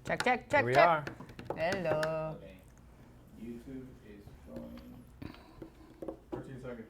Check, check, check, Here we check. are. Hello. Okay. YouTube is going 13 seconds.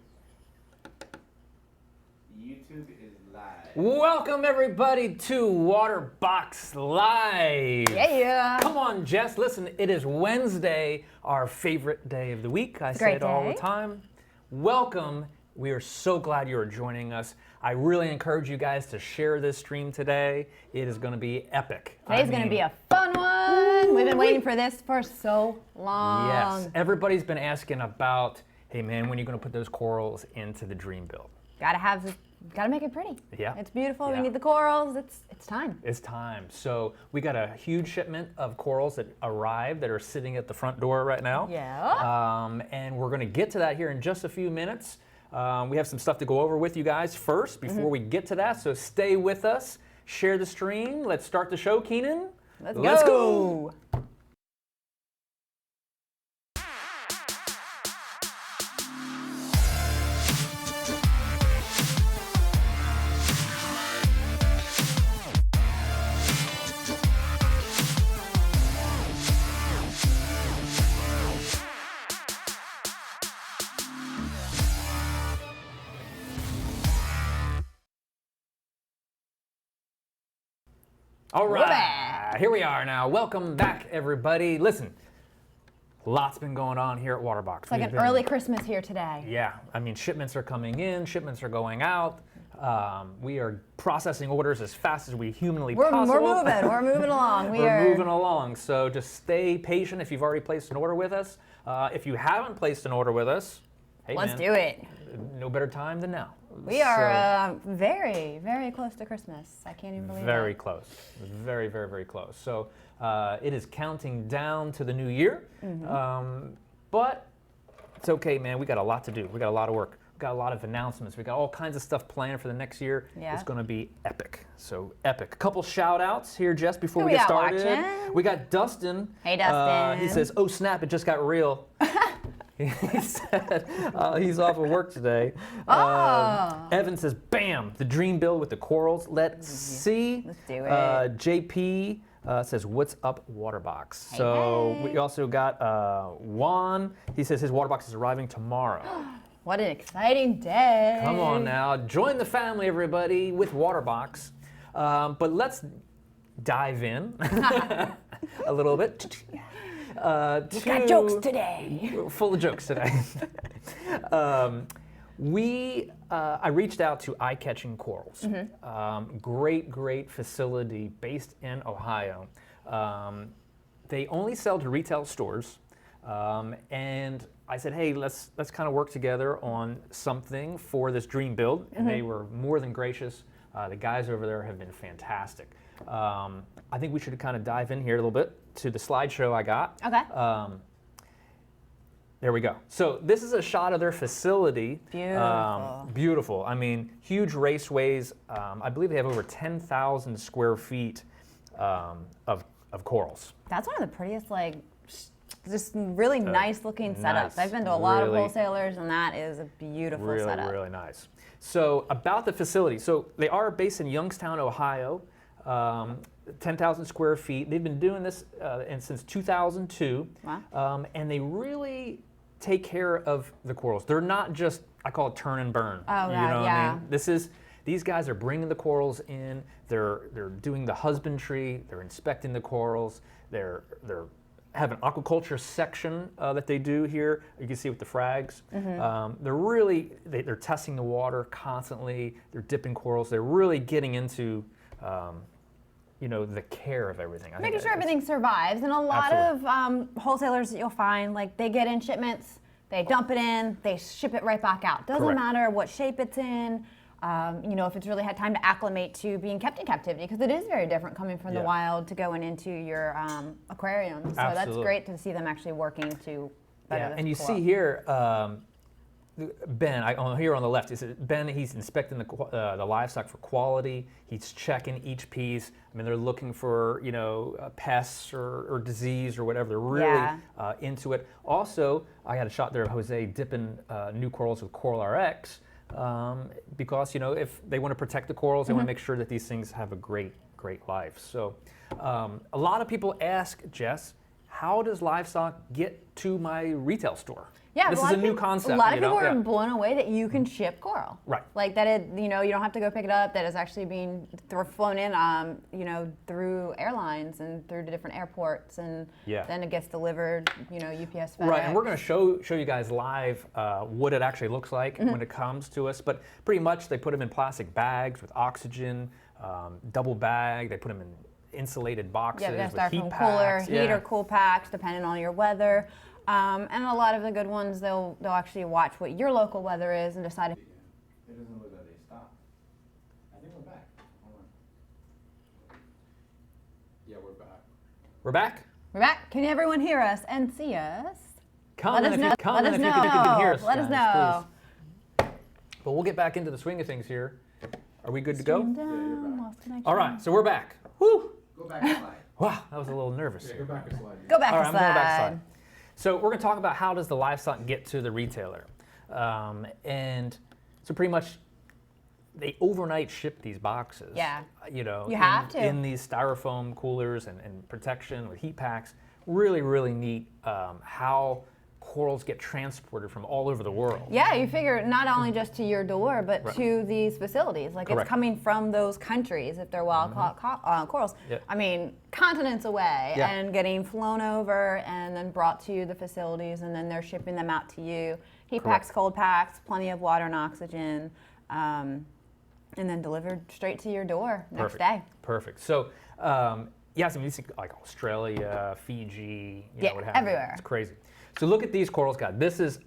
YouTube is live. Welcome everybody to Waterbox Live. Yeah. Come on, Jess. Listen, it is Wednesday, our favorite day of the week. I say great it all day. the time. Welcome. We are so glad you are joining us. I really encourage you guys to share this stream today. It is going to be epic. Today's going to be a fun one. We've been waiting for this for so long. Yes. Everybody's been asking about, hey man, when are you going to put those corals into the dream build? Gotta make it pretty. Yeah. It's beautiful. Yeah. We need the corals. It's time. It's time. So we got a huge shipment of corals that arrived that are sitting at the front door right now. Yeah. And we're going to get to that here in just a few minutes. We have some stuff to go over with you guys first before we get to that. So stay with us. Share the stream. Let's start the show, Keenan. Let's go. All We're right, back. here we are now. Welcome back, everybody. Listen, lots been going on here at Waterbox. It's like an early Christmas here today. Yeah, I mean, shipments are coming in, shipments are going out. We are processing orders as fast as we humanly possible. We're moving along. We're moving along, so just stay patient if you've already placed an order with us. If you haven't placed an order with us, hey Let's man, do it. no better time than now. We are very, very close to Christmas. I can't even believe Very it. close. Very, very, very close. So it is counting down to the new year. But it's okay, man. We got a lot to do. We got a lot of work. We got a lot of announcements. We got all kinds of stuff planned for the next year. Yeah. It's going to be epic. So epic. A couple shout outs here, Jess, before Who we we get got started. watching? We got Dustin. Hey, Dustin. He says, oh snap, it just got real. He said he's off of work today. Oh. Evan says, bam, the dream build with the corals. Let's see. Let's do it. JP says, what's up, Waterbox? So hey. we also got Juan. He says his Waterbox is arriving tomorrow. What an exciting day. Come on now. Join the family, everybody, with Waterbox. But let's dive in a little bit. We've got jokes today. Full of jokes today. I reached out to Eye Catching Corals. Great facility based in Ohio. They only sell to retail stores. And I said, hey, let's kind of work together on something for this dream build. And they were more than gracious. The guys over there have been fantastic. I think we should kind of dive in here a little bit to the slideshow I got. Okay. There we go. So this is a shot of their facility. Beautiful. Beautiful. I mean, huge raceways. I believe they have over 10,000 square feet of corals. That's one of the prettiest, like, just really nice looking setups. nice. I've been to a lot of Really- wholesalers, and that is a beautiful Really, setup. really nice. So about the facility. So they are based in Youngstown, Ohio. 10,000 square feet. They've been doing this since 2002. Wow. And they really take care of the corals. They're not just, I call it turn and burn. Oh, you yeah, know what yeah. I mean? These guys are bringing the corals in. They're doing the husbandry. They're inspecting the corals. They're have an aquaculture section that they do here. You can see with the frags. They're testing the water constantly. They're dipping corals. They're really getting into the care of everything. Making sure everything survives. And a lot of wholesalers that you'll find, like, they get in shipments, they dump it in, they ship it right back out. Doesn't Correct. matter what shape it's in, if it's really had time to acclimate to being kept in captivity, because it is very different coming from the Yeah. wild to going into your aquarium. So that's Absolutely. great to see them actually working to better this and you coral. see here, Ben, here on the left, he's inspecting the livestock for quality. He's checking each piece. I mean, they're looking for, pests or disease or whatever. They're really into it. Also, I had a shot there of Jose dipping new corals with Coral RX because, if they want to protect the corals, they want to make sure that these things have a great great life. So a lot of people ask, Jess, how does livestock get to my retail store? Yeah, this is a new concept. A lot of you know? people are Yeah. blown away that you can ship coral. Right. Like that it, you don't have to go pick it up. That it's actually being flown in, through airlines and through to different airports, and then it gets delivered, UPS, FedEx. Right, and we're going to show you guys live what it actually looks like when it comes to us. But pretty much they put them in plastic bags with oxygen, double bag. They put them in insulated boxes Yeah, we gotta with start heat from packs. cooler, heat or cool packs, depending on your weather. And a lot of the good ones, they'll actually watch what your local weather is and decide. It doesn't look like they stopped. I think we're back. Hold on. Yeah, we're back. We're back. We're back. Can everyone hear us and see us? Comment Let us if know. you comment Let us if you know. can hear us. Let us guys, know. please. But we'll get back into the swing of things here. Are we good to go? Stream you're down, back. lost connection. All right, so we're back. Woo! Go back a slide. Wow, that was a little nervous Yeah, here. go back a slide. Go back All a right, I'm going back slide. slide. So we're going to talk about how does the livestock get to the retailer. And so pretty much they overnight ship these boxes. Yeah. You have to. In these styrofoam coolers and protection with heat packs. Really, really neat how corals get transported from all over the world. Yeah, you figure not only just to your door, but Right. to these facilities. Like Correct. it's coming from those countries if they're wild caught corals. Yep. I mean, continents away Yeah. and getting flown over and then brought to the facilities, and then they're shipping them out to you. Heat Correct. packs, cold packs, plenty of water and oxygen, and then delivered straight to your door next day. Perfect. So, yes, I mean, you see like Australia, Fiji, Yeah, what have you. everywhere. It's crazy. So look at these corals, guys. This is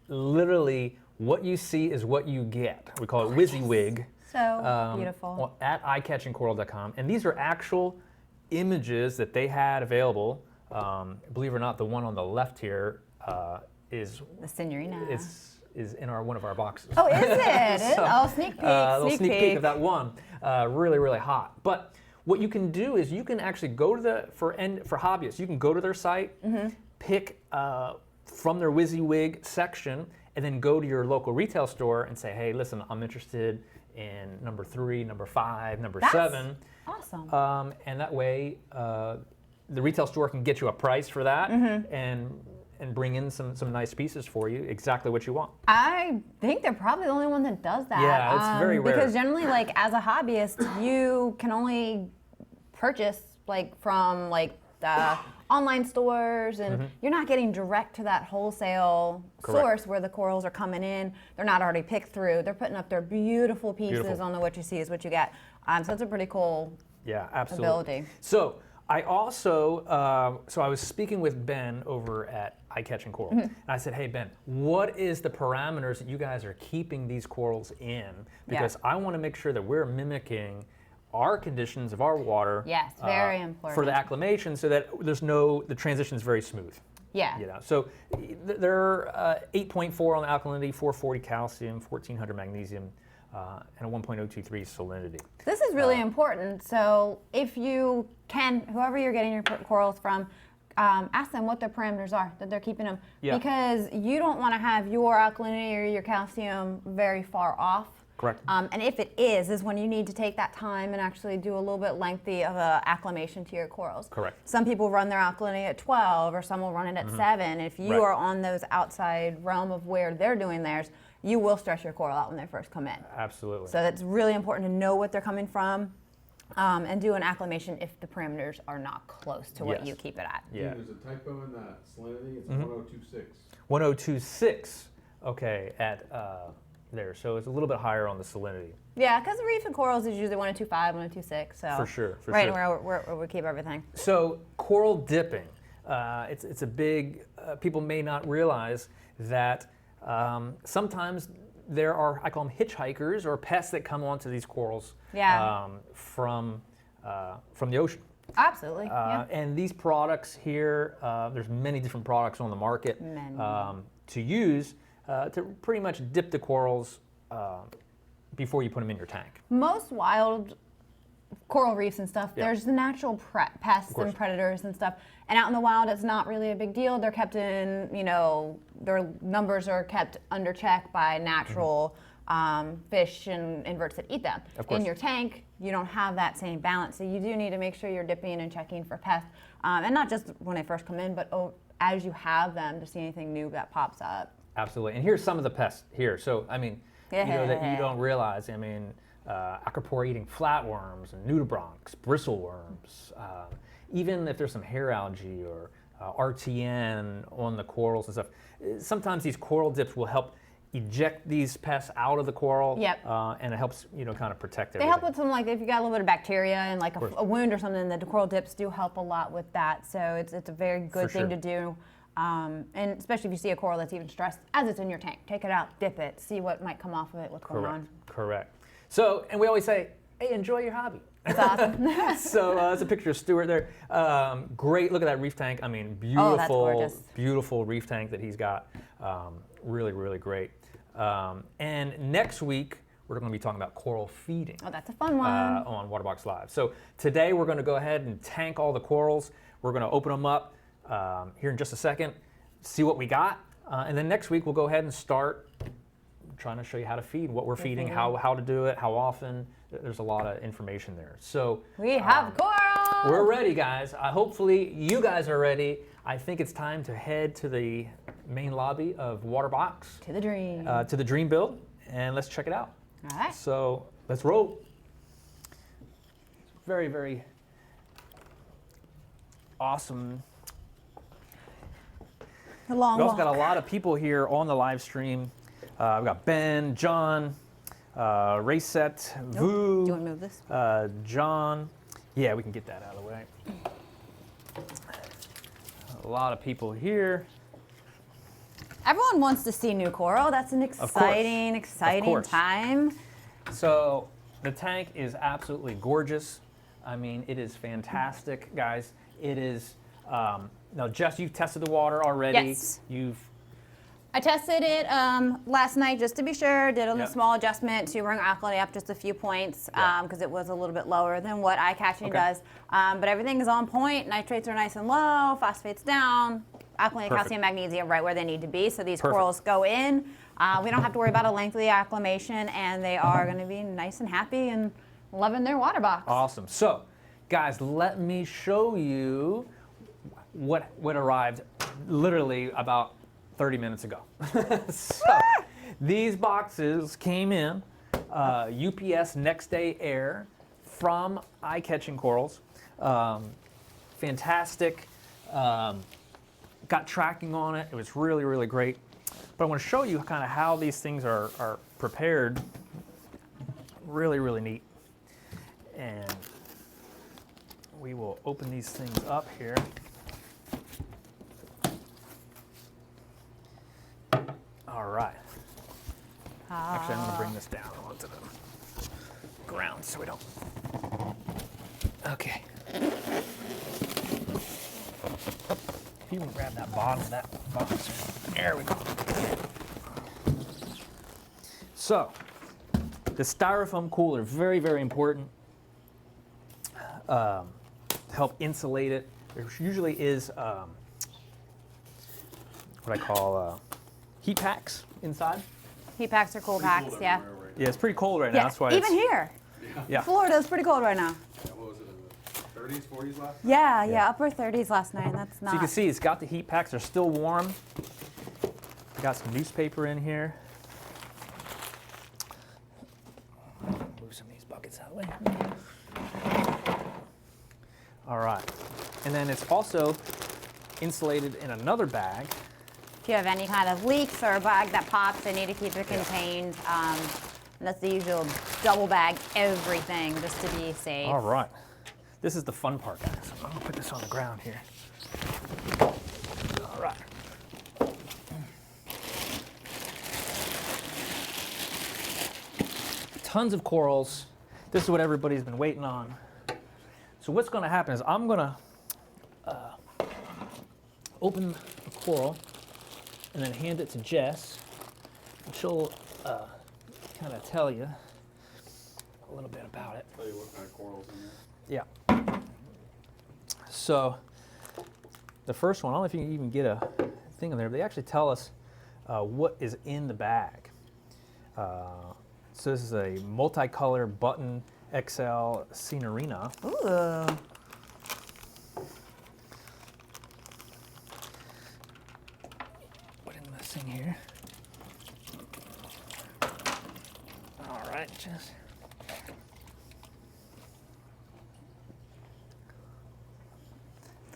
literally what you see is what you get. We call it WYSIWYG. So beautiful. Well, at eyecatchingcoral.com. And these are actual images that they had available. Believe it or not, the one on the left here is The Signorina. is in one of our boxes. Oh, is it? So, Oh, sneak peek. a little sneak peek of that one. Really, really hot. But what you can do is you can actually go to for hobbyists, you can go to their site, pick from their WYSIWYG section, and then go to your local retail store and say, hey, listen, I'm interested in number 3, number 5, number That's 7. Awesome. And that way, the retail store can get you a price for that and bring in some nice pieces for you, exactly what you want. I think they're probably the only one that does that. Yeah, it's very rare. Because generally, like as a hobbyist, you can only purchase from the online stores, and you're not getting direct to that wholesale Correct. source where the corals are coming in. They're not already picked through. They're putting up their beautiful pieces Beautiful. on the what you see is what you get. So it's a pretty cool Yeah, absolutely. ability. So I also, I was speaking with Ben over at Eye Catching Coral, and I said, hey Ben, what is the parameters that you guys are keeping these corals in? Because I want to make sure that we're mimicking our conditions of our water. Yes, very important. For the acclimation, so that the transition is very smooth. Yeah. So they're 8.4 on the alkalinity, 440 calcium, 1400 magnesium, and a 1.023 salinity. This is really important. So if you can, whoever you're getting your corals from, ask them what their parameters are that they're keeping them. Yeah. Because you don't want to have your alkalinity or your calcium very far off. Correct. And if it is when you need to take that time and actually do a little bit lengthy of a acclimation to your corals. Correct. Some people run their alkalinity at 12, or some will run it at 7. If you Right. are on those outside realm of where they're doing theirs, you will stress your coral out when they first come in. Absolutely. So it's really important to know what they're coming from, and do an acclimation if the parameters are not close to what Yes. you keep it at. Yeah. There's a typo in that salinity. It's 1026. 1026. Okay, at there. So it's a little bit higher on the salinity. Yeah, because the reef and corals is usually 1025, 1026. So For sure, for right sure. where we keep everything. So coral dipping, it's a big. People may not realize that sometimes there are, I call them hitchhikers or pests that come onto these corals. Yeah. From the ocean. Absolutely. Yeah. And these products here, there's many different products on the market Many. to use to pretty much dip the corals before you put them in your tank. Most wild coral reefs and stuff, Yeah. there's the natural pests course. and predators and stuff. And out in the wild, it's not really a big deal. They're kept in, their numbers are kept under check by natural fish and inverts that eat them. Of course. In your tank, you don't have that same balance. So you do need to make sure you're dipping and checking for pests. And not just when they first come in, but as you have them to see anything new that pops up. Absolutely. And here's some of the pests here. So, I mean, you know, that you don't realize. I mean, acropore-eating flatworms, and nudibranchs, bristleworms, even if there's some hair algae or RTN on the corals and stuff. Sometimes these coral dips will help eject these pests out of the coral. Yep. And it helps, you know, kind of protect They everything. help with some, like, if you got a little bit of bacteria and like a wound or something, the coral dips do help a lot with that. So it's a very good thing to do. And especially if you see a coral that's even stressed as it's in your tank. Take it out, dip it, see what might come off of it, what's going on. Correct. So, and we always say, hey, enjoy your hobby. It's awesome. So that's a picture of Stuart there. Great, look at that reef tank. I mean, Oh, that's gorgeous. beautiful reef tank that he's got. Really, really great. And next week, we're going to be talking about coral feeding. Oh, that's a fun one. On Waterbox Live. So today we're going to go ahead and tank all the corals. We're going to open them up here in just a second, see what we got. And then next week we'll go ahead and start trying to show you how to feed, what we're feeding, how to do it, how often. There's a lot of information there. So We have coral! we're ready, guys. Hopefully you guys are ready. I think it's time to head to the main lobby of Waterbox. To the dream. To the dream build, and let's check it out. All right. So let's roll. Very, very awesome. The long We also walk. got a lot of people here on the live stream. We've got Ben, John, Rayset, Vu, Do you want to move this? John. Yeah, we can get that out of the way. A lot of people here. Everyone wants to see new coral. That's an exciting course. time. So the tank is absolutely gorgeous. I mean, it is fantastic, guys. It is. Now, Jess, you've tested the water already. Yes. I tested it last night just to be sure. Did a Yep. small adjustment to bring alkalinity up just a few points because it was a little bit lower than what eye catching does. But everything is on point. Nitrates are nice and low. Phosphates down. Alkalinity, calcium, magnesium right where they need to be. So these corals go in. We don't have to worry about a lengthy acclimation, and they are going to be nice and happy and loving their water box. Awesome. So, guys, let me show you what arrived literally about 30 minutes ago. So, these boxes came in UPS next day air from Eye Catching Corals. Fantastic. Got tracking on it. It was really, really great. But I want to show you kind of how these things are prepared. Really, really neat. And we will open these things up here. All right. Actually, I'm going to bring this down onto the ground so we don't. Okay. If you can grab that bottom of that box. There we go. So, the styrofoam cooler, very, very important. To help insulate it. There usually is what I call heat packs inside. Heat packs are cool packs, yeah. Yeah, it's pretty cold right now. Yeah, That's why even here. Yeah. Florida's pretty cold right now. Yeah, what was it, in the 30s, 40s last night? Yeah, upper 30s last night. That's not. So you can see it's got the heat packs. They're still warm. I got some newspaper in here. Move some of these buckets out of the way. All right. And then it's also insulated in another bag. If you have any kind of leaks or a bag that pops, they need to keep it contained. And that's the usual double bag everything just to be safe. All right. This is the fun part, guys. I'm going to put this on the ground here. All right. Tons of corals. This is what everybody's been waiting on. So what's going to happen is I'm going to open a coral and then hand it to Jess. And she'll kind of tell you a little bit about it. Tell you what kind of corals in there. Yeah. So the first one, I don't know if you can even get a thing in there, but they actually tell us what is in the bag. So this is a multicolor button XL Scenerina. Ooh. What am I missing here? All right, just.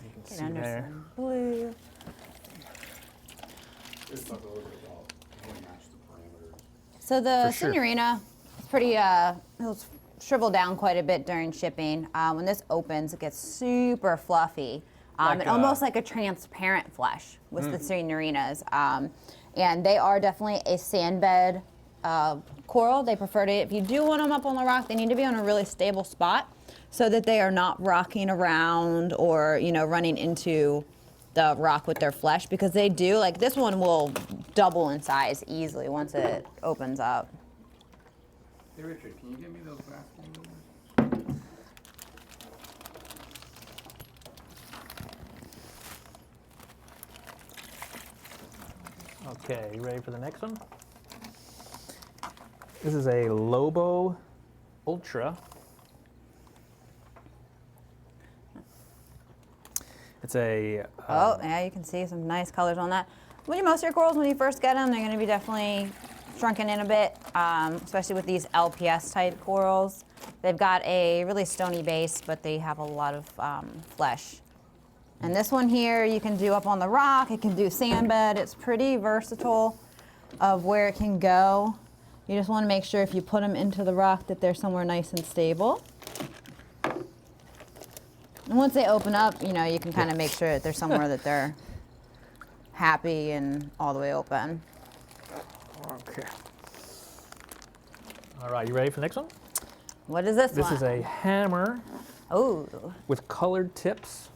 You can Get see under there. some blue. Just talk a little bit about how to match the parameters. So the For sure. Signorina is pretty, it'll shrivel down quite a bit during shipping. When this opens, it gets super fluffy. Like, Almost like a transparent flesh with the Signorinas. And they are definitely a sandbed coral. They prefer to, if you do want them up on the rock, they need to be on a really stable spot so that they are not rocking around or, you know, running into the rock with their flesh, because they do, like this one will double in size easily once it opens up. Hey Richard, can you give me those vacuum? Okay, you ready for the next one? This is a Lobo Ultra. It's a Oh, yeah, you can see some nice colors on that. Most of your corals, when you first get them, they're going to be definitely shrunken in a bit, especially with these LPS type corals. They've got a really stony base, but they have a lot of flesh. And this one here, you can do up on the rock, it can do sand bed. It's pretty versatile of where it can go. You just want to make sure if you put them into the rock that they're somewhere nice and stable. And once they open up, you know, you can kind of make sure that they're somewhere that they're happy and all the way open. okay. All right, you ready for the next one? What is this one? This is a hammer Oh, with colored tips,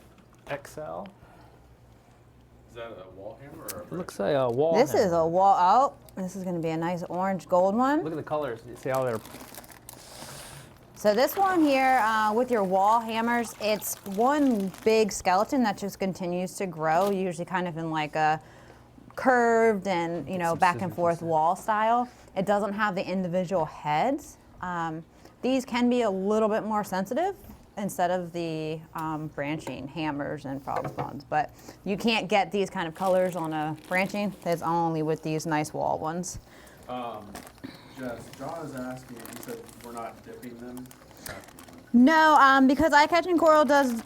XL. Is that a wall hammer or a It looks like a wall. this is hammer. a wall. Oh, this is going to be a nice orange gold one. Look at the colors. You see how they're. So this one here with your wall hammers, it's one big skeleton that just continues to grow, usually kind of in like a curved and, you know, some back and scissors forth instead. wall style. It doesn't have the individual heads. These can be a little bit more sensitive instead of the branching hammers and frog spawns, but you can't get these kind of colors on a branching. There's only with these nice wall ones. Jess, John is asking, he said we're not dipping them. No, because eye catching coral does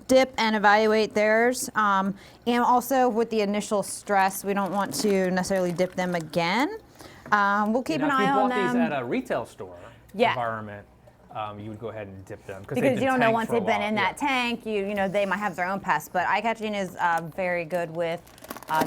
dip and evaluate theirs, and also with the initial stress, we don't want to necessarily dip them again. We'll keep an Now, eye if you on bought these them at a retail store Yeah. environment, you would go ahead and dip them because they've you been don't know tanked once for a they've been while. in Yeah. that tank, you know they might have their own pests. But eye catching is very good with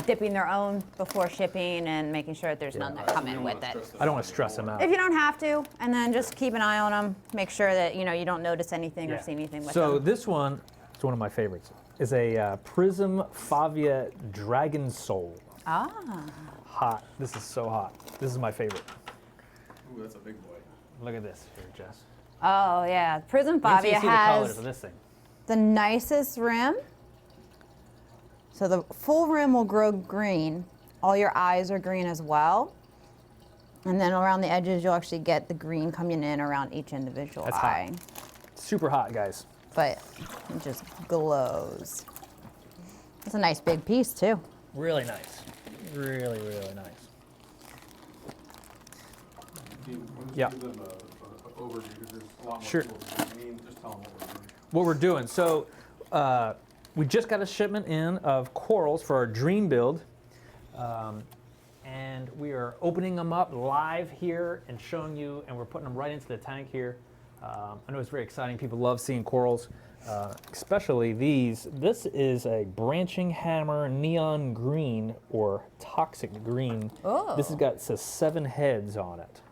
dipping their own before shipping and making sure that there's none that come in with it. I don't want to stress them out. If you don't have to, and then just keep an eye on them, make sure that you know you don't notice anything or Yeah. see anything with So them. this one is one of my favorites. Is a Prism Favia Dragon Soul. Ah. Hot. This is so hot. This is my favorite. Ooh, that's a big boy. Look at this here, Jess. Oh yeah, Prism Wait till Favia you see the colors has of this thing. the nicest rim. So the full rim will grow green. All your eyes are green as well. And then around the edges, you'll actually get the green coming in around each individual That's hot. eye. Super hot, guys. But it just glows. It's a nice big piece too. Really nice. Really, really nice. Can you Yeah. give them a overview, because there's a lot more Sure. tools. I mean, just tell them what we're doing. What we're doing. So we just got a shipment in of corals for our dream build. And we are opening them up live here and showing you, and we're putting them right into the tank here. I know it's very exciting. People love seeing corals, especially these. This is a branching hammer neon green or toxic green. Oh. This has got says 7 heads on it.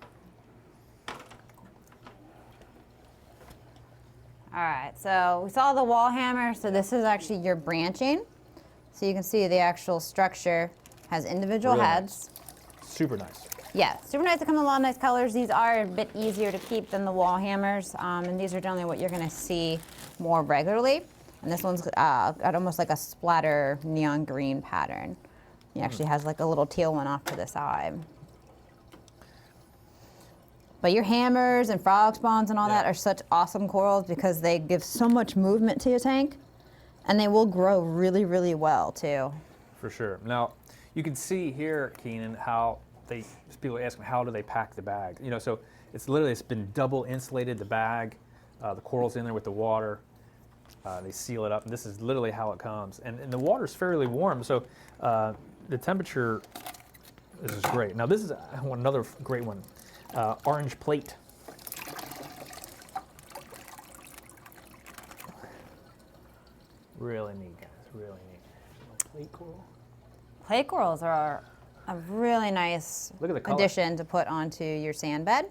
All right, so we saw the wall hammer. So this is actually your branching. So you can see the actual structure has individual Really heads. Super nice. Yeah, super nice. They come in a lot of nice colors. These are a bit easier to keep than the wall hammers, and these are generally what you're going to see more regularly. And this one's got almost like a splatter neon green pattern. He actually has like a little teal one off to the side. But your hammers and frog spawns and all that Yeah. are such awesome corals because they give so much movement to your tank, and they will grow really, really well too. For sure. Now, you can see here, Keenan, how people ask me, how do they pack the bag? You know, so it's been double insulated, the bag, the coral's in there with the water. They seal it up, and this is literally how it comes. And the water's fairly warm, so the temperature, this is great. Now, this is another great one, orange plate. Really neat, guys, really neat. Plate coral. Plate corals are a really nice Look at the color. addition to put onto your sand bed.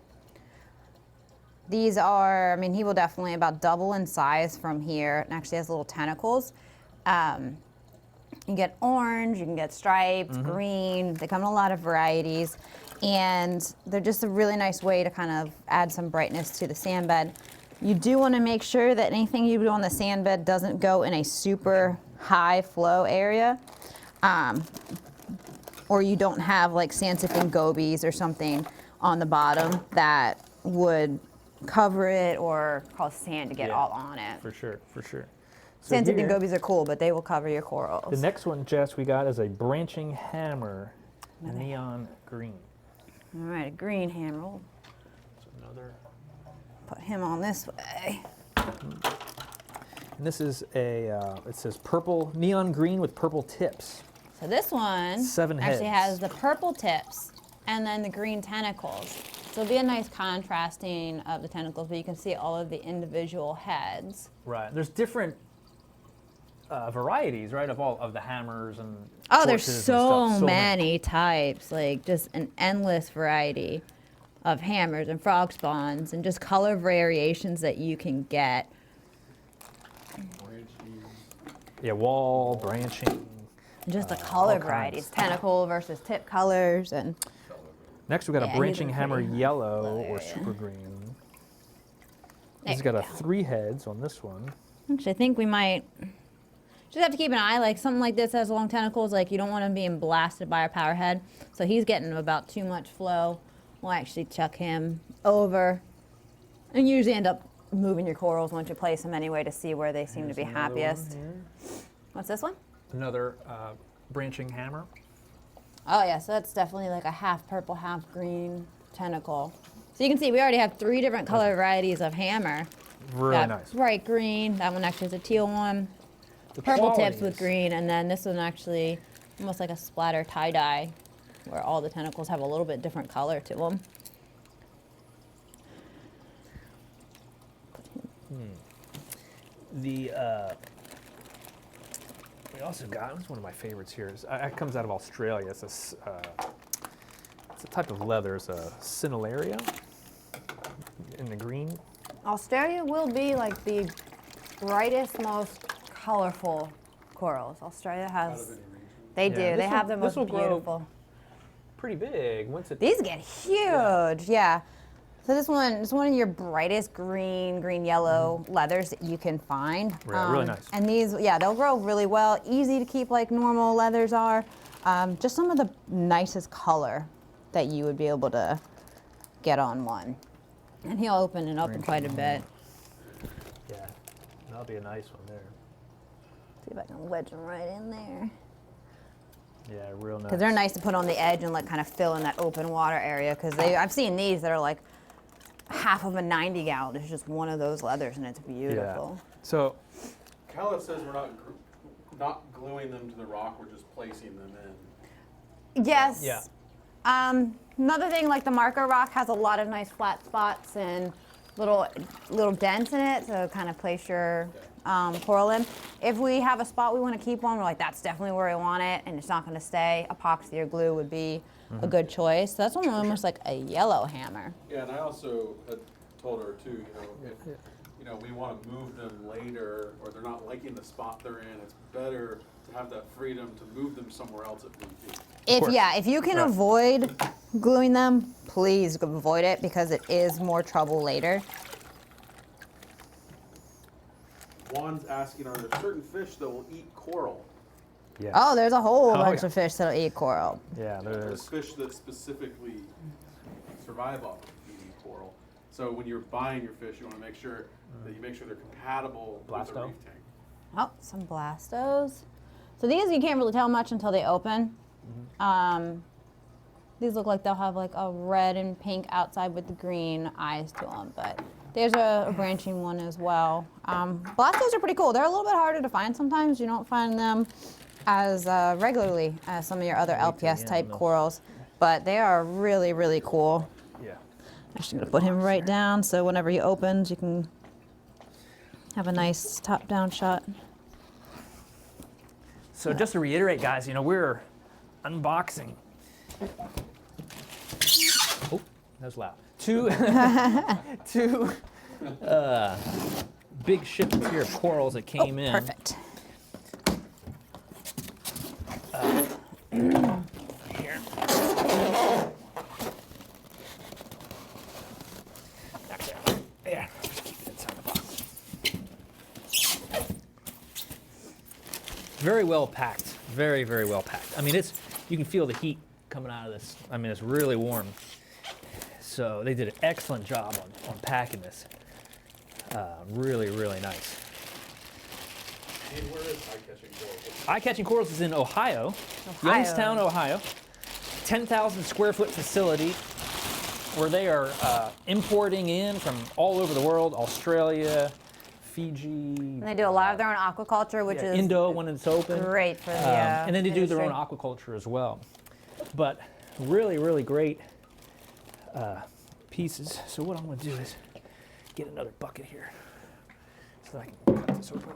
These are, I mean, he will definitely about double in size from here, and actually has little tentacles. You get orange, you can get striped, green. They come in a lot of varieties, and they're just a really nice way to kind of add some brightness to the sand bed. You do want to make sure that anything you do on the sand bed doesn't go in a super high flow area, or you don't have like sand-sipping gobies or something on the bottom that would cover it or cause sand to get Yeah, all on it. For sure, for sure. So Sand-sipping here, gobies are cool, but they will cover your corals. the next one, Jess, we got is a branching hammer, neon green. All right, a green hammer. We'll So another. put him on this way. And this is it says purple, neon green with purple tips. So this one 7 actually heads. has the purple tips and then the green tentacles. So it'll be a nice contrasting of the tentacles, but you can see all of the individual heads. Right. There's different varieties, right, of all of the hammers and. Oh, there's torches and so stuff. many types, like just an endless variety of hammers and frog spawns and just color variations that you can get. Branching. Yeah, wall, branching. Just the color all varieties, kinds. tentacle versus tip colors, and Next, we got Yeah, a he's branching a hammer pretty yellow low or area. super green. There He's got we a go. 3 heads on this one. actually I think we might just have to keep an eye, like something like this has long tentacles, like you don't want him being blasted by a power head. So he's getting about too much flow. We'll actually chuck him over and usually end up moving your corals once you place them anyway to see where they seem to be Here's another one happiest. here. What's this one? Another branching hammer. Oh yeah, so that's definitely like a half purple, half green tentacle. So you can see we already have 3 different color varieties of hammer. Really Got nice. bright green, that one actually is a teal one. The Purple tips qualities. with green, and then this one actually almost like a splatter tie-dye where all the tentacles have a little bit different color to them. The we also got, it's one of my favorites here. It comes out of Australia. It's a type of leather. It's a Cineraria in the green. Australia will be like the brightest, most colorful corals. Australia Out of has, any region. they Yeah, do, this they have will- the this most will grow beautiful. Pretty big. Once it. These get huge, yeah. So this one is one of your brightest green yellow leathers that you can find. Yeah, really nice. And these, yeah, they'll grow really well. Easy to keep like normal leathers are. Just some of the nicest color that you would be able to get on one. And he'll open it up in quite a bit. Yeah, that'll be a nice one there. See if I can wedge them right in there. Yeah, real nice. Because they're nice to put on the edge and like kind of fill in that open water area. Because I've seen these that are like half of a 90 gallon. It's just one of those leathers and it's beautiful. So Calla says we're not gluing them to the rock, we're just placing them in. Yes. Yeah. Another thing, like the marker rock has a lot of nice flat spots and little dents in it to kind of place your coral in. If we have a spot we want to keep on, we're like, that's definitely where we want it, and it's not going to stay. Epoxy or glue would be a good choice. So that's almost like a yellow hammer. Yeah, and I also had told her too, if we want to move them later, or they're not liking the spot they're in, it's better to have that freedom to move them somewhere else if need be. course. If you can Right. avoid gluing them, please avoid it because it is more trouble later. Juan's asking, are there certain fish that will eat coral? yeah. Oh, there's a whole Oh, bunch yeah. of fish that'll eat coral. Yeah, There's there's. fish that specifically survive off of eating coral. So when you're buying your fish, you want to make sure that you make sure they're compatible with the Blasto. reef tank. Oh, some Blastos. So these you can't really tell much until they open. These look like they'll have like a red and pink outside with the green eyes to them, but there's a branching one as well. Blastos are pretty cool. They're a little bit harder to find sometimes. You don't find them as regularly as some of your other LPS type corals, but they are really, really cool. Yeah. I'm just gonna put him right down so whenever he opens, you can have a nice top-down shot. So just to reiterate, guys, we're unboxing. Oh, that was loud. Two big shipments here of corals that came in. Perfect. Here. Actually, yeah, just keep it inside the box. Very well packed. Very, very well packed. I mean, you can feel the heat coming out of this. I mean, it's really warm. So they did an excellent job on packing this. Really, really nice. And where is eye-catching corals? Eye-catching corals is in Ohio, Youngstown, Ohio. 10,000 square foot facility where they are importing in from all over the world, Australia, Fiji. And they do a lot of their own aquaculture, which is Indo when it's open. great for the and then they do their own industry. aquaculture as well. But really, really great pieces. So what I'm going to do is get another bucket here so that I can cut this open.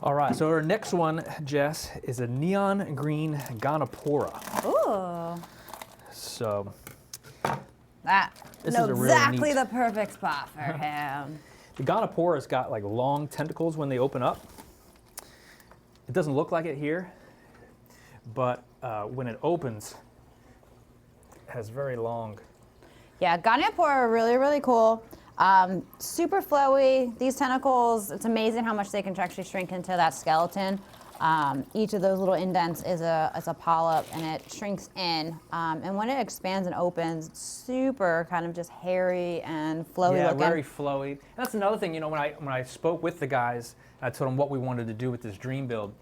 All right, so our next one, Jess, is a neon green Gonopora. Ooh, So that This know is a really exactly neat- the perfect spot for him. the Gonopora's got like long tentacles when they open up. It doesn't look like it here, but when it opens, it has very long. Yeah, Gonopora are really, really cool. Super flowy. These tentacles, it's amazing how much they can actually shrink into that skeleton. Each of those little indents is a polyp, and it shrinks in. And when it expands and opens, it's super kind of just hairy and flowy Yeah, looking. very flowy. And that's another thing, when I spoke with the guys, I told them what we wanted to do with this dream build.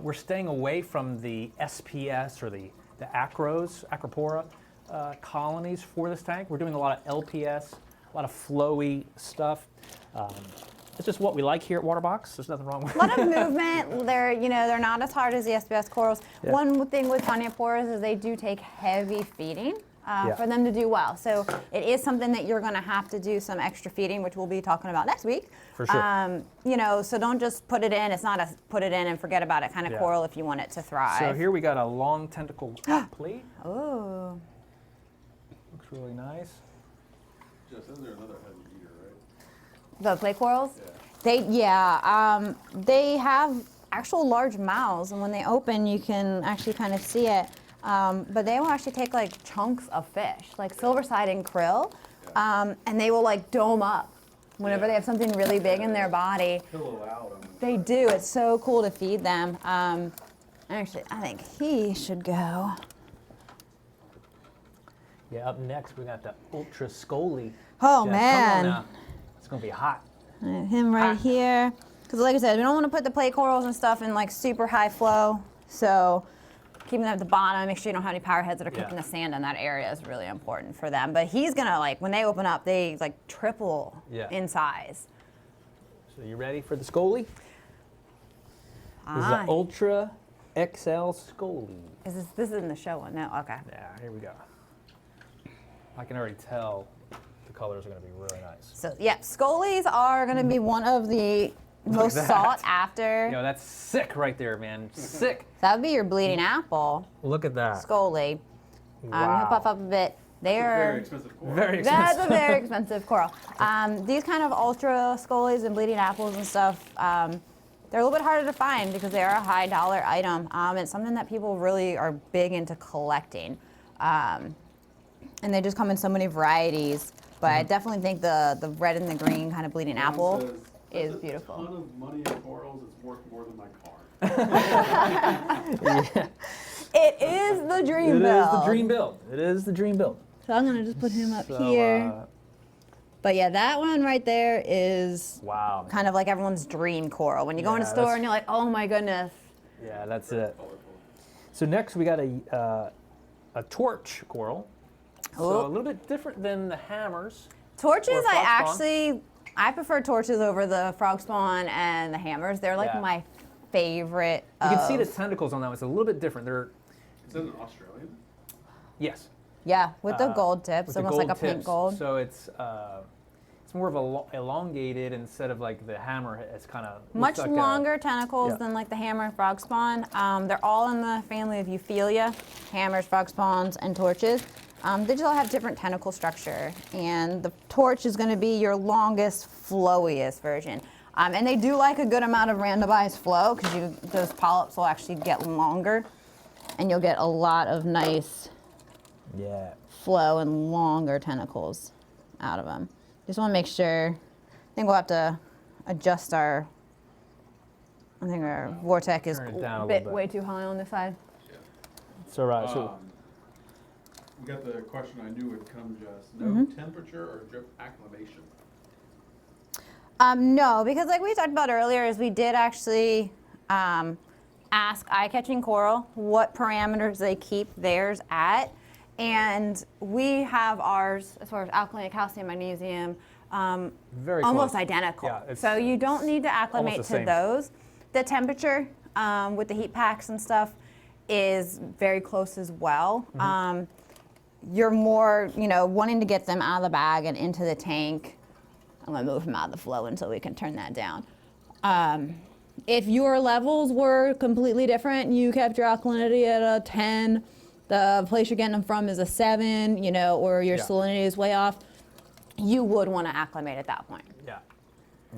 We're staying away from the SPS or the Acropora colonies for this tank. We're doing a lot of LPS, a lot of flowy stuff. It's just what we like here at Waterbox. There's nothing wrong with A lot of movement. They're not as hard as the SPS corals. Yeah. One thing with Gonioporas is they do take heavy feeding for them to do well. So it is something that you're going to have to do some extra feeding, which we'll be talking about next week. For sure. So don't just put it in. It's not a put it in and forget about it kind of Yeah. coral if you want it to thrive. So here we got a long tentacle plate. Oh. Looks really nice. Jess, isn't there another heavy eater, right? The clay corals? Yeah. They have actual large mouths, and when they open, you can actually kind of see it. But they will actually take like chunks of fish, like silverside and krill, and they will like dome up whenever they have something really big in their body. Pillow out. They do. It's so cool to feed them. Actually, I think he should go. Yeah, up next we got the Ultra Scoly. Oh, Jess, man. Come on now. It's gonna be hot. Him right here. Because like I said, we don't want to put the plate corals and stuff in like super high flow. So keeping them at the bottom, make sure you don't have any power heads that are cooking the sand in that area is really important for them. But he's gonna when they open up, they like triple in size. So you ready for the Scoly? This is the Ultra XL Scoly. This is in the show one? No, okay. Yeah, here we go. I can already tell the colors are gonna be really nice. So yeah, Scolies are gonna be one of the most that. sought after. That's sick right there, man. Sick. That would be your bleeding apple, Look at that. Scoly. Wow. He'll puff up a bit. They Very are. expensive coral. Very expensive. That's a very expensive coral. These kind of ultra scolies and bleeding apples and stuff, they're a little bit harder to find because they are a high dollar item. It's something that people really are big into collecting. And they just come in so many varieties. But I definitely think the red and the green kind of bleeding apple Says, is "That's beautiful. A ton of money in corals. It's worth more than my car." It is the dream It build. is the dream build. It is the dream build. So I'm gonna just put him up So, here. But yeah, that one right there is wow. kind of like everyone's dream coral. When you go in a Yeah, store that's- and you're like, oh my goodness. Yeah, that's it. So next we got a torch coral. So Oh. a little bit different than the hammers. Torches, Or frog spawn. I prefer torches over the frog spawn and the hammers. They're like Yeah. my favorite. You can see the tentacles on them. It's a little bit different. They're Is that an Australian? yes. Yeah, with the gold tips, with the almost like a gold pink tips. gold. So it's more of a elongated instead of like the hammer. It's kind of Much longer tentacles yeah. than like the hammer and frog spawn. They're all in the family of Euphyllia, hammers, frog spawns, and torches. They just all have different tentacle structure, and the torch is going to be your longest, flowiest version. And they do like a good amount of randomized flow because those polyps will actually get longer, and you'll get a lot of nice Yeah. flow and longer tentacles out of them. Just want to make sure. I think we'll have to adjust our. I think our vortex is Turn it down a a little bit bit. way too high on this side. So right. So We got the question I knew would come, Jess. No temperature or drip acclimation? No, because like we talked about earlier, is we did actually ask eye-catching coral what parameters they keep theirs at, and we have ours as far as alkaline, calcium, magnesium, very almost close. identical. Yeah, So you don't need to acclimate the to same. those. The temperature with the heat packs and stuff is very close as well. You're more, wanting to get them out of the bag and into the tank. I'm gonna move them out of the flow until we can turn that down. If your levels were completely different, you kept your alkalinity at a 10, the place you're getting them from is a 7, or your Yeah. salinity is way off, you would want to acclimate at that point. yeah.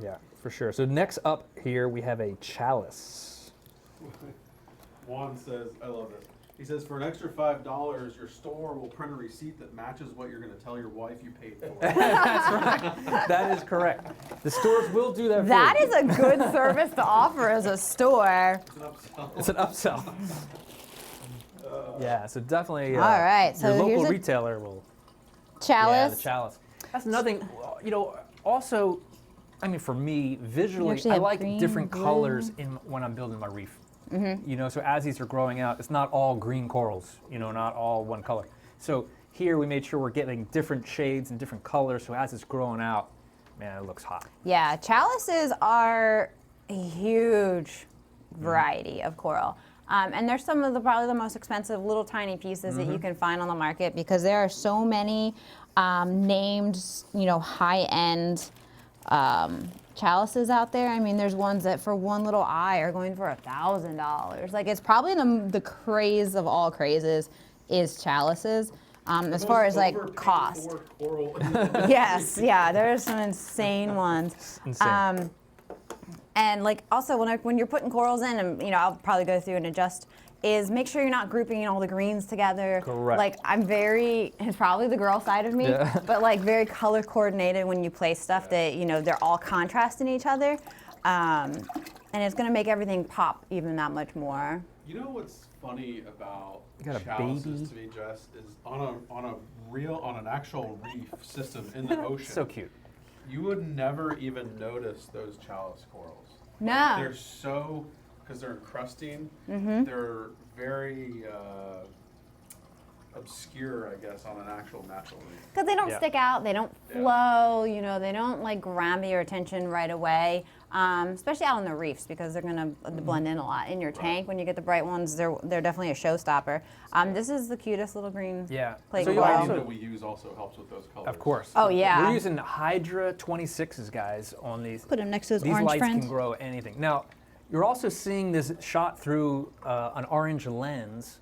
Yeah, for sure. So next up here we have a chalice. Juan says, I love this. He says, for an extra $5, your store will print a receipt that matches what you're going to tell your wife you paid for. That is correct. The stores will do that. That for you. is a good service to offer as a store. It's an upsell. It's an upsell. Yeah, so definitely. All right, so your local here's a retailer will. Chalice. Yeah, the chalice. That's another thing. Also, I mean, for me, visually, actually I have like green, different blue. colors when I'm building my reef. So as these are growing out, it's not all green corals. Not all one color. So here we made sure we're getting different shades and different colors. So as it's growing out, man, it looks hot. Yeah, chalices are a huge variety of coral. And they're some of probably the most expensive little tiny pieces that you can find on the market because there are so many named, high-end chalices out there. I mean, there's ones that for one little eye are going for $1,000. Like, it's probably the craze of all crazes is chalices. As far as like cost. Coral. Yes, yeah, there's some insane ones. Insane. And like also when you're putting corals in, and I'll probably go through and adjust, is make sure you're not grouping all the greens together. Correct. Like it's probably the girl side of me, Yeah. but like very color coordinated when you place stuff that they're all contrasting each other, and it's gonna make everything pop even that much more. You know what's funny about You got a chalices baby. to me, Jess, is on an actual reef system in the ocean. So cute. You would never even notice those chalice corals. No. They're so, because they're encrusting, Mm-hmm. they're very obscure, I guess, on an actual natural reef. Because they don't Yeah. stick out, they don't Yeah. flow, they don't like grab your attention right away. Especially out on the reefs because they're gonna blend in a lot. In your tank, when you get the bright ones, they're definitely a showstopper. This is the cutest little green Yeah. plate So you The coral. lighting also- that we use also helps with those colors. Of course. Oh, yeah. We're using Hydra 26s, guys, on these. Put them next to those These orange lights friends. can grow anything. Now, you're also seeing this shot through an orange lens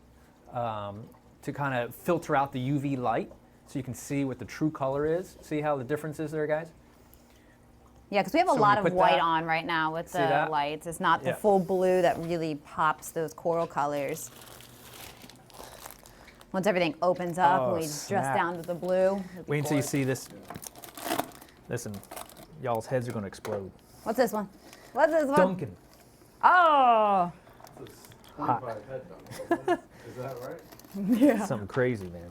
to kind of filter out the UV light so you can see what the true color is. See how the difference is there, guys? Yeah, because we have a So when lot you of put white that- on right now with See the that? lights. It's not the Yeah. full blue that really pops those coral colors. Once everything opens up Oh, and we just snap. down to the blue. it'd be Wait until you gorgeous. see this. Listen, y'all's heads are going to explode. What's this one? What's this one? Duncan. Oh, It's a 25 head dunk, isn't it? Is that right? yeah. Something crazy, man.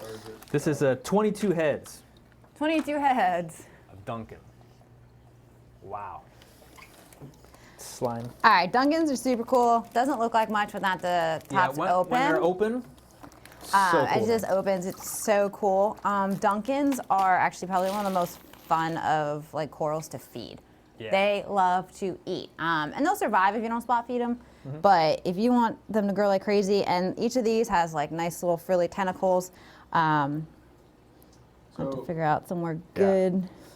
Or is it? This is 22 heads 22 heads. of Duncan. Wow. Slime. All right, Dunkins are super cool. Doesn't look like much without the tops open. When they're open, so As cool. it just opens, it's so cool. Dunkins are actually probably one of the most fun of like corals to feed. Yeah. They love to eat, and they'll survive if you don't spot feed them. But if you want them to grow like crazy, and each of these has like nice little frilly tentacles, I have to figure out somewhere good.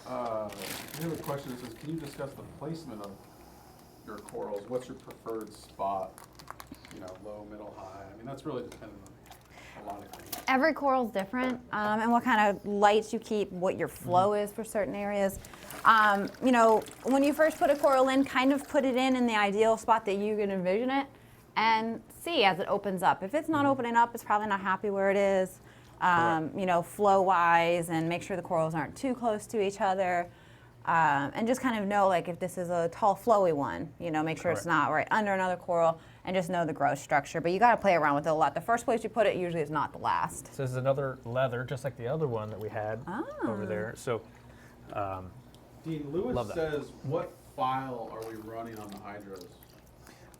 We have a question that says, can you discuss the placement of your corals? What's your preferred spot? You know, low, middle, high. I mean, that's really dependent on a lot of things. Every coral's different, and what kind of lights you keep, what your flow is for certain areas. You know, when you first put a coral in, kind of put it in the ideal spot that you can envision it, and see as it opens up. If it's not opening up, it's probably not happy where it is. You know, flow-wise, and make sure the corals aren't too close to each other. And just kind of know, like, if this is a tall, flowy one, you know, make sure it's not right under another coral, and just know the growth structure. But you got to play around with it a lot. The first place you put it usually is not the last. So this is another leather, just like the other one that we had over there. So, Dean, Love Lewis that. says, what file are we running on the hydros?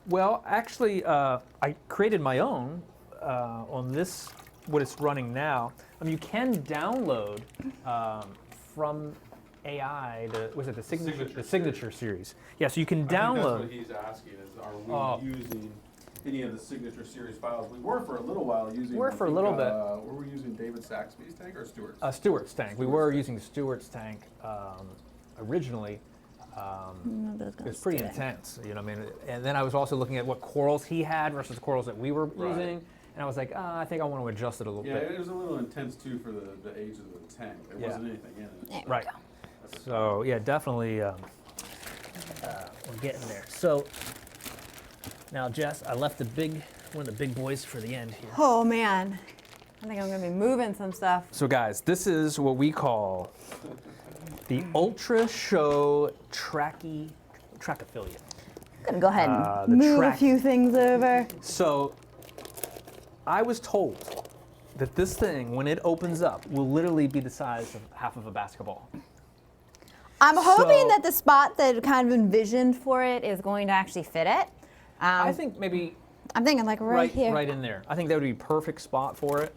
well, actually, I created my own on this, what it's running now. I mean, you can download from AI the signature series. Yeah, so you can I think that's download. what he's asking is, are we using any of the signature series files? We were for a little while using. Were for a little bit. Were we using David Saxby's tank or Stewart's? Stewart's tank. We were using Stewart's tank originally. It was pretty intense, you know what I mean? And then I was also looking at what corals he had versus the corals that we were using. And I was like, I think I want to adjust it a little bit. Yeah, it was a little intense too for the age of the tank. There wasn't anything in it. Right. So yeah, definitely we're getting there. So now, Jess, I left one of the big boys for the end here. Oh man, I think I'm gonna be moving some stuff. So guys, this is what we call the Ultra Show Trachyphilia. I'm gonna go ahead and The move track. a few things over. So I was told that this thing, when it opens up, will literally be the size of half of a basketball. I'm hoping So- that the spot that kind of envisioned for it is going to actually fit it. I think maybe I'm thinking like right here. right in there. I think that would be a perfect spot for it.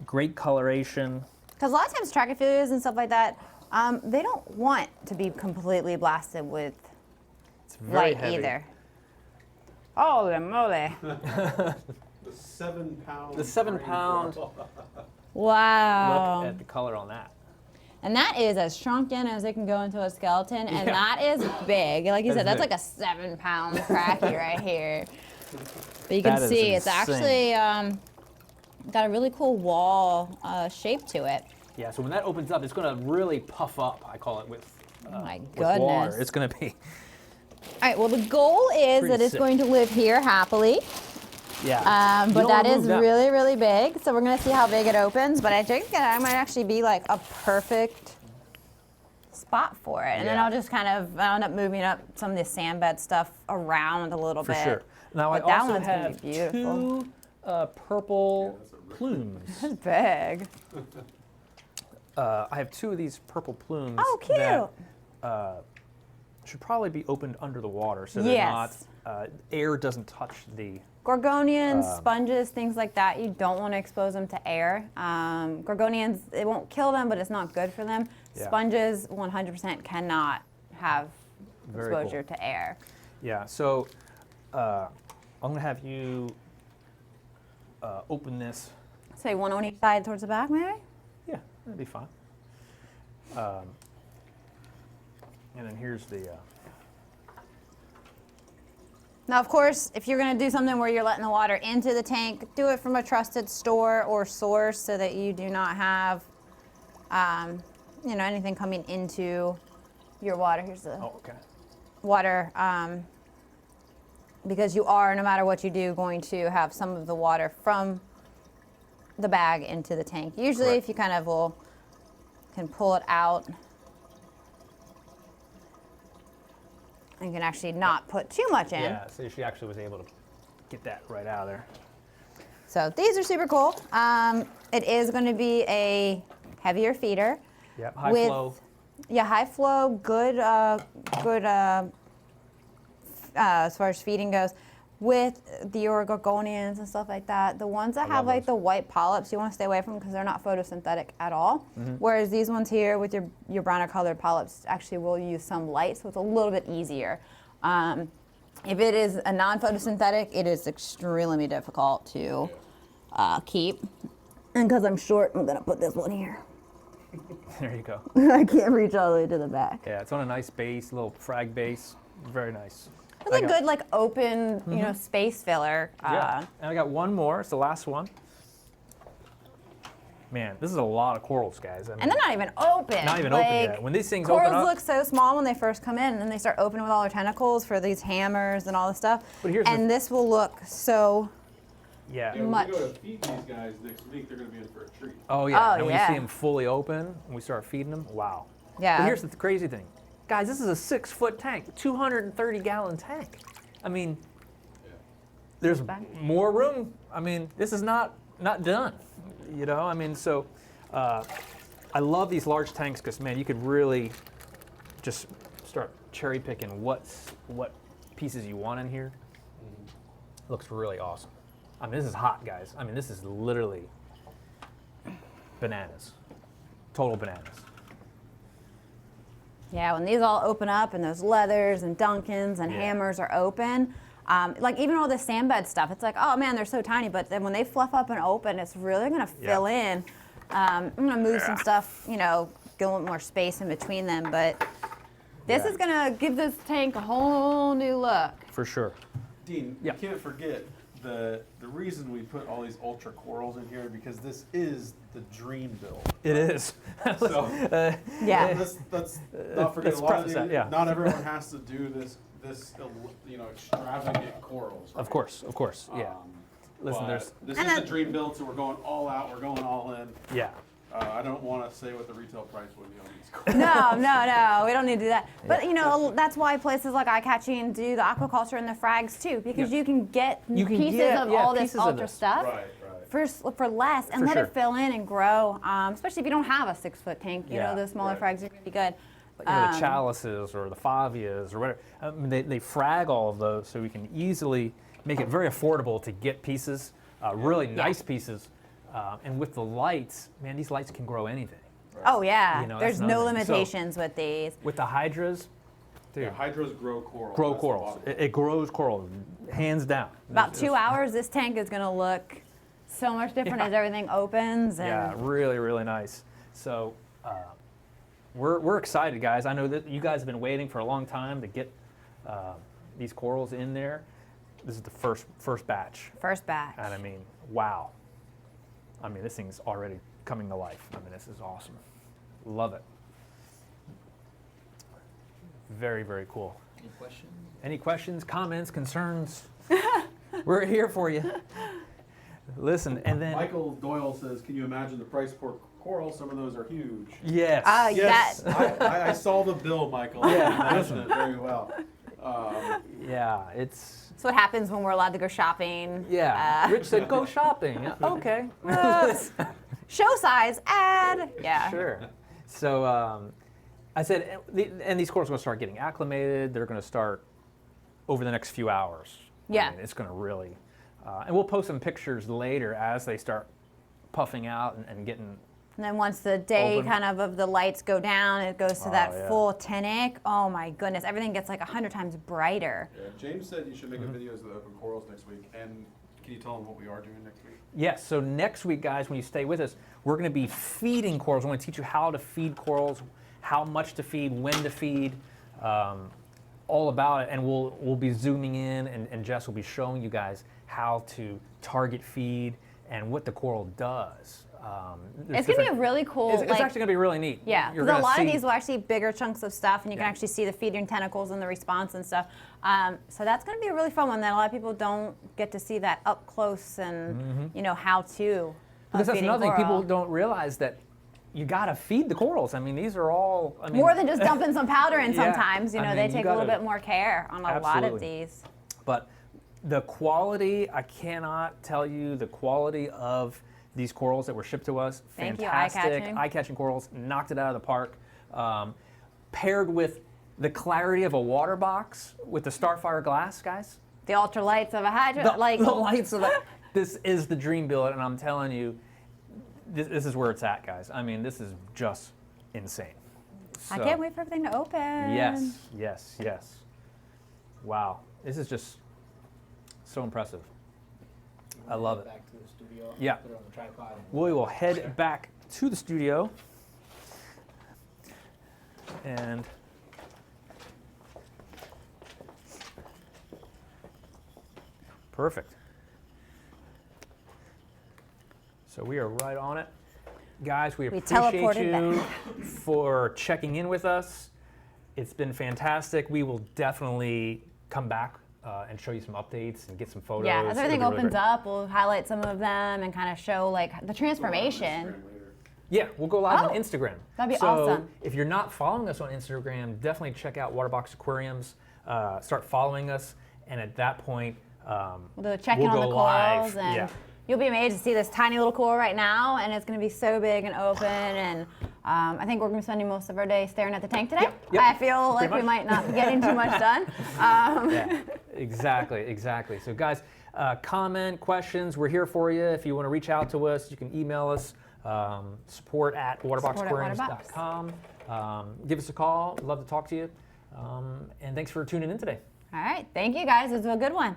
Great coloration. Because a lot of times trachyphilias and stuff like that, they don't want to be completely blasted with It's very light heavy. either. Holy moly. The 7 pound. The 7 brain pound. coral. Wow. Look at the color on that. And that is as shrunken as it can go into a skeleton, and Yeah. that is big. Like you said, That's that's big. like a 7-pound cracky right here. But you can That is see it's insane. actually got a really cool wall shape to it. Yeah, so when that opens up, it's going to really puff up, I call it, with, Oh my with goodness. water. It's going to be, All right, well, the goal is Pretty that it's sick. going to live here happily. yeah. You But don't that wanna is move that. really, really big. So we're going to see how big it opens. But I think that might actually be like a perfect spot for it. And then Yeah. I'll just kind of end up moving up some of the sand bed stuff around a little For bit. sure. Now, But I that also one's gonna have be beautiful. 2 purple Yeah, that's a really- plumes. It's big. I have 2 of these purple plumes Oh, cute. that should probably be opened under the water so they're Yes. not, air doesn't touch the, Gorgonians, sponges, things like that, you don't want to expose them to air. Gorgonians, it won't kill them, but it's not good for them. Yeah. Sponges, 100% cannot have Very exposure to air. yeah. So I'm going to have you open this. So one on each side towards the back, maybe? Yeah, that'd be fine. And then here's the, Now, of course, if you're going to do something where you're letting the water into the tank, do it from a trusted store or source so that you do not have, you know, anything coming into your water. Here's the okay. water, because you are, no matter what you do, going to have some of the water from the bag into the tank. Usually, Correct. if you kind of can pull it out, and can actually not put too much in. Yeah, so she actually was able to get that right out of there. So these are super cool. It is going to be a heavier feeder. Yep, high with, flow. Yeah, high flow, good, as far as feeding goes. With the Oregonians and stuff like that, the ones that have like the white polyps, you want to stay away from because they're not photosynthetic at all. Whereas these ones here with your browner colored polyps actually will use some light, so it's a little bit easier. If it is a non-photosynthetic, it is extremely difficult to keep. And because I'm short, I'm gonna put this one here. There you go. I can't reach all the way to the back. Yeah, it's on a nice base, little frag base. Very nice. It's a good like open, you know, space filler. Yeah, and I got one more. It's the last one. Man, this is a lot of corals, guys. I mean, And they're not even open. not even like, open yet. When these things corals open up, look so small when they first come in, and then they start opening with all their tentacles for these hammers and all this stuff. But here's and this will look so. yeah. Yeah, when Much. we go to feed these guys next week, they're gonna be in for a treat. Oh yeah. Oh, and when yeah. you see them fully open, and we start feeding them, wow. Yeah. But here's the crazy thing, guys. This is a 6-foot tank, 230-gallon tank. I mean, there's more room. I mean, this is not done. You know, I mean, so I love these large tanks because, man, you could really just start cherry picking what pieces you want in here. Looks really awesome. I mean, this is hot, guys. I mean, this is literally bananas, total bananas. Yeah, when these all open up and those leathers and Duncans and hammers are open, like even all the sand bed stuff, it's like, oh man, they're so tiny. But then when they fluff up and open, it's really gonna fill in. I'm gonna move some stuff, you know, get a little more space in between them. But this is gonna give this tank a whole new look. For sure. Dean, Yeah. you can't forget the reason we put all these ultra corals in here because this is the dream build. It is. So Yeah. let's not forget let's a lot of preface that, yeah. not everyone has to do this you know, extravagant corals. Right? Of course, yeah. Listen, But there's this is the dream build, so we're going all out. We're going all in. yeah. I don't want to say what the retail price would be on these corals. No, we don't need to do that. But you know, that's why places like Eye Catching do the aquaculture and the frags too, because you can get pieces of all this pieces of ultra this. stuff. Right. For less and For let sure. it fill in and grow, especially if you don't have a 6-foot tank. You know, those smaller frags are pretty good. You know, the chalices or the favias or whatever. I mean, they frag all of those so we can easily make it very affordable to get pieces, really nice pieces. And with the lights, man, these lights can grow anything. Oh yeah, You know, there's that's no another thing. So- limitations with these. With the hydras, dude, Yeah, hydras grow corals. grow That's the corals. bottom line. It grows coral, hands down. About It's- 2 hours, this tank is gonna look so much different as everything opens. And Yeah, really, really nice. So we're excited, guys. I know that you guys have been waiting for a long time to get these corals in there. This is the first batch, first batch. and I mean, wow. I mean, this thing's already coming to life. I mean, this is awesome. Love it. Very, very cool. Any questions? Any questions, comments, concerns? We're here for you. Listen, and then Michael Doyle says, "Can you imagine the price per coral? Some of those are huge." yes, Yes, That- I saw the bill, Michael. I Yeah. can imagine it very well. yeah, it's. That's what happens when we're allowed to go shopping. Yeah, Rich said go shopping. Yeah, okay. Show size ad. Yeah. Sure. So I said, and these corals are going to start getting acclimated. They're going to start over the next few hours. Yeah. I mean, it's going to really, and we'll post some pictures later as they start puffing out and getting. And then once the day Open. kind of the lights go down, it goes to that yeah. full tinnic. Oh my goodness, everything gets like 100 times brighter. Yeah, James said you should make a video of the open corals next week. And can you tell them what we are doing next week? Yes, so next week, guys, when you stay with us, we're going to be feeding corals. We're going to teach you how to feed corals, how much to feed, when to feed, all about it. And we'll be zooming in, and Jess will be showing you guys how to target feed and what the coral does. It's going to be a really cool. It's actually going to be really neat. Yeah, You're because a gonna lot of see- these will actually be bigger chunks of stuff, and you can Yeah. actually see the feeding tentacles and the response and stuff. So that's going to be a really fun one that a lot of people don't get to see that up close and you know how to. Because that's feeding another thing, coral. people don't realize that you got to feed the corals. I mean, these are all. I mean, More than just dumping some powder in Yeah, sometimes. You I know, mean, they you take a little gotta- bit more care on a lot of Absolutely. these. But The quality, I cannot tell you the quality of these corals that were shipped to us. Thank you, Fantastic, eye-catching. eye-catching corals, knocked it out of the park. Paired with the clarity of a water box with the Starfire glass, guys. The ultralights of a hydro, The like lights of that. This is the dream build, and I'm telling you, this is where it's at, guys. I mean, this is just insane. I So, can't wait for everything to open. Yes, yes, yes. Wow, this is just so impressive. I love it. Back to the studio. Yeah. Put it on the tripod. We will head back to the studio. And perfect. So we are right on it. Guys, we appreciate teleported you for checking in with us. It's been fantastic. We will definitely come back and show you some updates and get some photos. Yeah, as everything It'll be really opens great. up, we'll highlight some of them and kind of show like the transformation. Instagram later. Yeah, we'll go live Oh, on Instagram. that'd be so awesome. If you're not following us on Instagram, definitely check out Waterbox Aquariums. Start following us, and at that point, We'll do a check-in we'll on go the corals, live. and Yeah. you'll be amazed to see this tiny little coral right now, and it's going to be so big and open. And I think we're going to be spending most of our day staring at the tank today. Yep, I feel like pretty we much. might not be getting too much done. Yeah, exactly, exactly. So guys, comment, questions, we're here for you. If you want to reach out to us, you can email us, support@waterboxaquariums.com. Give us a call, love to talk to you. And thanks for tuning in today. All right, thank you guys. This was a good one.